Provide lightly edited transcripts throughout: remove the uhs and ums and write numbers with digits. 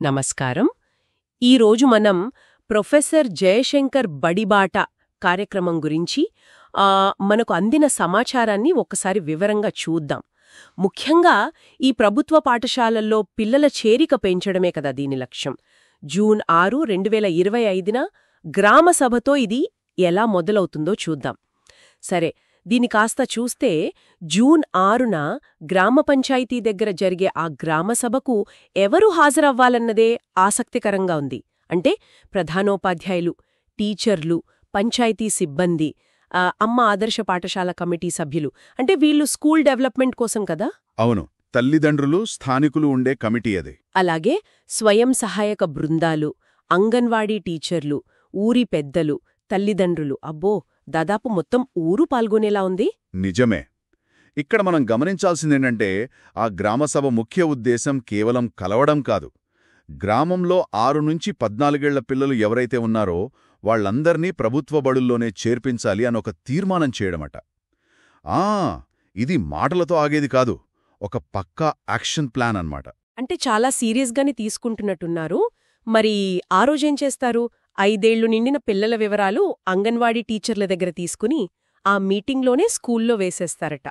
నమస్కారం. ఈరోజు మనం ప్రొఫెసర్ జయశంకర్ బడిబాట కార్యక్రమం గురించి మనకు అందిన సమాచారాన్ని ఒకసారి వివరంగా చూద్దాం. ముఖ్యంగా ఈ ప్రభుత్వ పాఠశాలల్లో పిల్లల చేరిక పెంచడమే కదా దీని లక్ష్యం. జూన్ 6, 2025న గ్రామ సభతో ఇది ఎలా మొదలవుతుందో చూద్దాం. సరే, దీని కాస్త చూస్తే జూన్ 6న గ్రామ పంచాయతీ దగ్గర జరిగే ఆ గ్రామసభకు ఎవరు హాజరవ్వాలన్నదే ఆసక్తికరంగా ఉంది. అంటే ప్రధానోపాధ్యాయులు, టీచర్లు, పంచాయతీ సిబ్బంది, అమ్మ ఆదర్శ పాఠశాల కమిటీ సభ్యులు, అంటే వీళ్ళు స్కూల్ డెవలప్మెంట్ కోసం కదా. అవును, తల్లిదండ్రులు, స్థానికులు ఉండే కమిటీ అది. అలాగే స్వయం సహాయక బృందాలు, అంగన్వాడీ టీచర్లు, ఊరి పెద్దలు, తల్లిదండ్రులు, అబ్బో దాదాపు మొత్తం ఊరు పాల్గొనేలా ఉంది. నిజమే. ఇక్కడ మనం గమనించాల్సిందేంటంటే ఆ గ్రామసభ ముఖ్య ఉద్దేశం కేవలం కలవడం కాదు. గ్రామంలో 6 నుంచి 14 ఏళ్ల పిల్లలు ఎవరైతే ఉన్నారో వాళ్లందర్నీ ప్రభుత్వ బడుల్లోనే చేర్పించాలి అనొక తీర్మానం చేయడమట. ఇది మాటలతో ఆగేది కాదు, ఒక పక్కా యాక్షన్ ప్లాన్ అన్నమాట. అంటే చాలా సీరియస్గానే తీసుకుంటున్నట్టున్నారు. మరి ఆ రోజేం చేస్తారు? 5 ఏళ్లు నిండిన పిల్లల వివరాలు అంగన్వాడీ టీచర్ల దగ్గర తీసుకుని ఆ మీటింగ్లోనే స్కూల్లో వేసేస్తారట.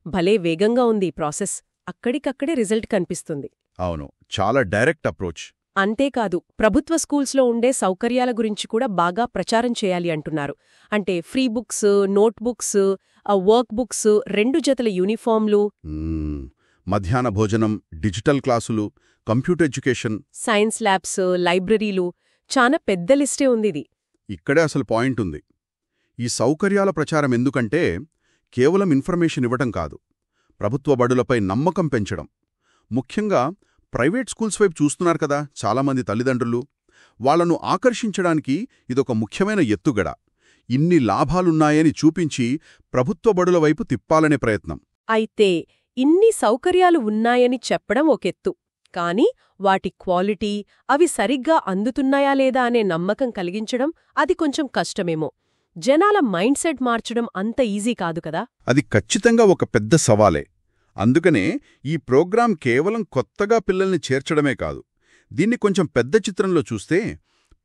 భలే వేగంగా ఉంది ప్రాసెస్. అక్కడికక్కడే రిజల్ట్ కనిపిస్తుంది. అవును, చాలా డైరెక్ట్ అప్రోచ్. అంతేకాదు, ప్రభుత్వ స్కూల్స్లో ఉండే సౌకర్యాల గురించి కూడా బాగా ప్రచారం చేయాలి అంటున్నారు. అంటే free books, note books, work books, 2 జతల యూనిఫామ్లు, మధ్యాహ్న భోజనం, డిజిటల్ క్లాసులు, కంప్యూటర్ ఎడ్యుకేషన్, సైన్స్ ల్యాబ్స్, లైబ్రరీలు, చాలా పెద్ద లిస్టే ఉందిది. ఇక్కడే అసలు పాయింట్ ఉంది. ఈ సౌకర్యాల ప్రచారం ఎందుకంటే కేవలం ఇన్ఫర్మేషన్ ఇవ్వటం కాదు, ప్రభుత్వ బడులపై నమ్మకం పెంచడం. ముఖ్యంగా ప్రైవేట్ స్కూల్స్ వైపు చూస్తున్నారు కదా చాలామంది తల్లిదండ్రులు. వాళ్లను ఆకర్షించడానికి ఇదొక ముఖ్యమైన ఎత్తుగడ. ఇన్ని లాభాలున్నాయని చూపించి ప్రభుత్వ బడుల వైపు తిప్పాలనే ప్రయత్నం. అయితే ఇన్ని సౌకర్యాలు ఉన్నాయని చెప్పడం ఒకెత్తు, కానీ వాటి క్వాలిటీ, అవి సరిగ్గా అందుతున్నాయా లేదా అనే నమ్మకం కలిగించడం అది కొంచెం కష్టమేమో. జనాల మైండ్ సెట్ మార్చడం అంత ఈజీ కాదు కదా. అది ఖచ్చితంగా ఒక పెద్ద సవాలే. అందుకనే ఈ ప్రోగ్రాం కేవలం కొత్తగా పిల్లల్ని చేర్చడమే కాదు, దీన్ని కొంచెం పెద్ద చిత్రంలో చూస్తే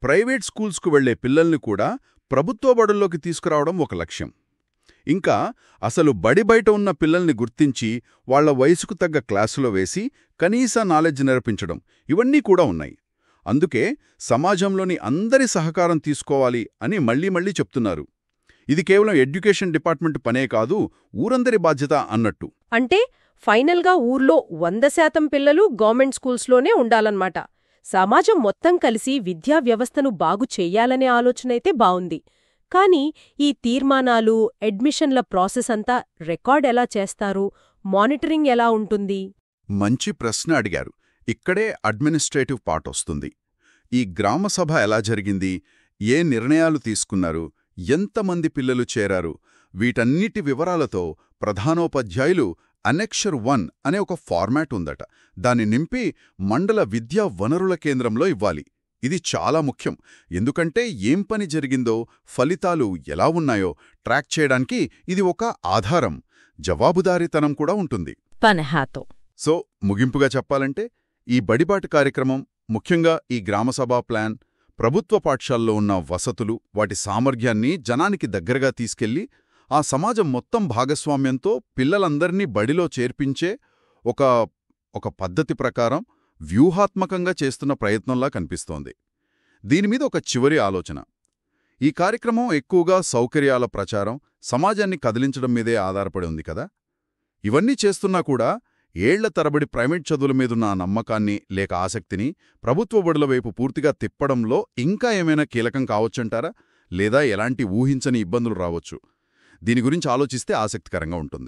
ప్రైవేట్ స్కూల్స్కు వెళ్లే పిల్లల్ని కూడా ప్రభుత్వ బడుల్లోకి తీసుకురావడం ఒక లక్ష్యం. ఇంకా అసలు బడి బయట ఉన్న పిల్లల్ని గుర్తించి వాళ్ల వయసుకు తగ్గ క్లాసులో వేసి కనీస నాలెడ్జ్ నేర్పించడం, ఇవన్నీ కూడా ఉన్నాయి. అందుకే సమాజంలోని అందరి సహకారం తీసుకోవాలి అని మళ్లీ చెప్తున్నారు. ఇది కేవలం ఎడ్యుకేషన్ డిపార్ట్మెంట్ పనే కాదు, ఊరందరి బాధ్యత అన్నట్టు. అంటే ఫైనల్గా ఊర్లో 100% పిల్లలు గవర్నమెంట్ స్కూల్స్లోనే ఉండాలన్నమాట. సమాజం మొత్తం కలిసి విద్యా వ్యవస్థను బాగు చెయ్యాలనే ఆలోచనైతే బావుంది. కానీ ఈ తీర్మానాలు, అడ్మిషన్ల ప్రాసెస్ అంతా రికార్డ్ ఎలా చేస్తారు? మానిటరింగ్ ఎలా ఉంటుంది? మంచి ప్రశ్న అడిగారు. ఇక్కడే అడ్మినిస్ట్రేటివ్ పార్ట్ వస్తుంది. ఈ గ్రామసభ ఎలా జరిగింది, ఏ నిర్ణయాలు తీసుకున్నారు, ఎంతమంది పిల్లలు చేరారు, వీటన్నిటి వివరాలతో ప్రధానోపాధ్యాయులు అనెక్షర్ 1 అనే ఒక ఫార్మాట్ ఉందట. దాన్ని నింపి మండల విద్యా వనరుల కేంద్రంలో ఇవ్వాలి. ఇది చాలా ముఖ్యం, ఎందుకంటే ఏం పని జరిగిందో, ఫలితాలు ఎలా ఉన్నాయో ట్రాక్ చేయడానికి ఇది ఒక ఆధారం. జవాబుదారీతనం కూడా ఉంటుంది. సో ముగింపుగా చెప్పాలంటే ఈ బడిబాట కార్యక్రమం, ముఖ్యంగా ఈ గ్రామసభా ప్లాన్, ప్రభుత్వ పాఠశాలలో ఉన్న వసతులు, వాటి సామర్థ్యాన్ని జనానికి దగ్గరగా తీసుకెళ్లి ఆ సమాజం మొత్తం భాగస్వామ్యంతో పిల్లలందర్నీ బడిలో చేర్పించే ఒక పద్ధతి ప్రకారం వ్యూహాత్మకంగా చేస్తున్న ప్రయత్నంలా కనిపిస్తోంది. దీనిమీద ఒక చివరి ఆలోచన. ఈ కార్యక్రమం ఎక్కువగా సౌకర్యాల ప్రచారం, సమాజాన్ని కదిలించడం మీదే ఆధారపడి ఉంది కదా. ఇవన్నీ చేస్తున్నా కూడా ఏళ్ల తరబడి ప్రైవేట్ చదువుల మీదున్న నమ్మకాన్ని లేక ఆసక్తిని ప్రభుత్వ బడుల వైపు పూర్తిగా తిప్పడంలో ఇంకా ఏమైనా కీలకం కావచ్చంటారా? లేదా ఎలాంటి ఊహించని ఇబ్బందులు రావచ్చు? దీని గురించి ఆలోచిస్తే ఆసక్తికరంగా ఉంటుంది.